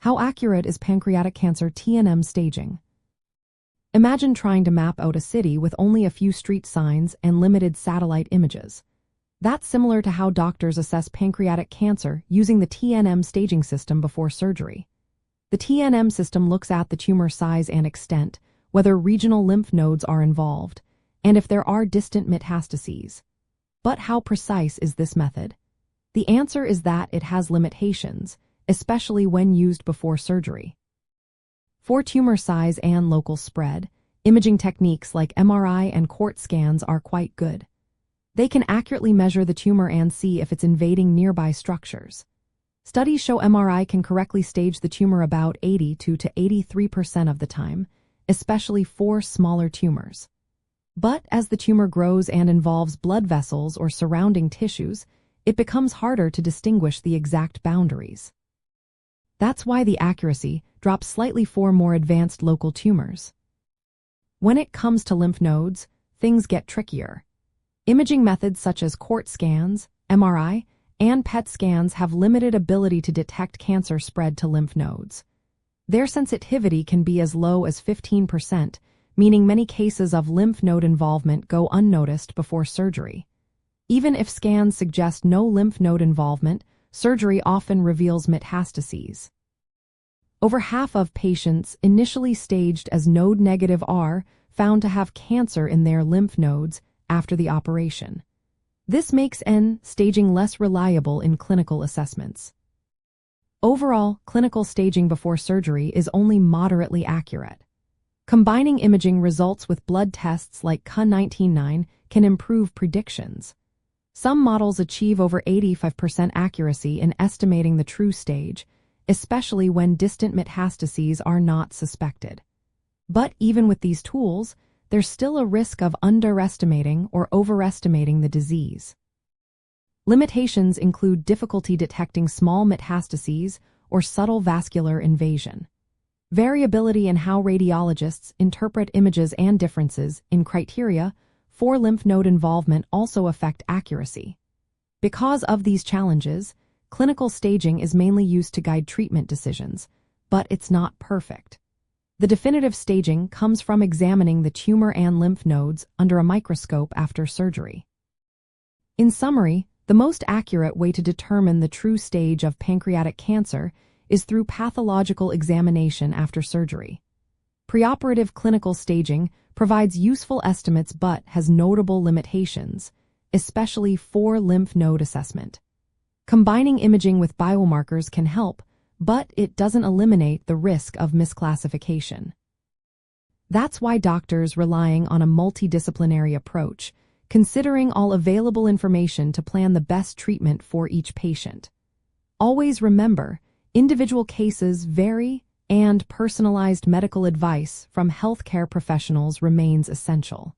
How accurate is pancreatic cancer TNM staging? Imagine trying to map out a city with only a few street signs and limited satellite images. That's similar to how doctors assess pancreatic cancer using the TNM staging system before surgery. The TNM system looks at the tumor size and extent, whether regional lymph nodes are involved, and if there are distant metastases. But how precise is this method? The answer is that it has limitations, especially when used before surgery. For tumor size and local spread, imaging techniques like MRI and CT scans are quite good. They can accurately measure the tumor and see if it's invading nearby structures. Studies show MRI can correctly stage the tumor about 82 to 83% of the time, especially for smaller tumors. But as the tumor grows and involves blood vessels or surrounding tissues, it becomes harder to distinguish the exact boundaries. That's why the accuracy drops slightly for more advanced local tumors. When it comes to lymph nodes, things get trickier. Imaging methods such as CT scans, MRI, and PET scans have limited ability to detect cancer spread to lymph nodes. Their sensitivity can be as low as 15%, meaning many cases of lymph node involvement go unnoticed before surgery. Even if scans suggest no lymph node involvement, surgery often reveals metastases. Over half of patients initially staged as node-negative are found to have cancer in their lymph nodes after the operation. This makes staging less reliable in clinical assessments. Overall, clinical staging before surgery is only moderately accurate. Combining imaging results with blood tests like Ca-19-9 can improve predictions. Some models achieve over 85% accuracy in estimating the true stage, especially when distant metastases are not suspected. But even with these tools, there's still a risk of underestimating or overestimating the disease. Limitations include difficulty detecting small metastases or subtle vascular invasion. Variability in how radiologists interpret images and differences in criteria for lymph node involvement also affect accuracy. Because of these challenges, clinical staging is mainly used to guide treatment decisions, but it's not perfect. The definitive staging comes from examining the tumor and lymph nodes under a microscope after surgery. In summary, the most accurate way to determine the true stage of pancreatic cancer is through pathological examination after surgery. Preoperative clinical staging provides useful estimates but has notable limitations, especially for lymph node assessment. Combining imaging with biomarkers can help, but it doesn't eliminate the risk of misclassification. That's why doctors relying on a multidisciplinary approach, considering all available information to plan the best treatment for each patient. Always remember, individual cases vary, and personalized medical advice from healthcare professionals remains essential.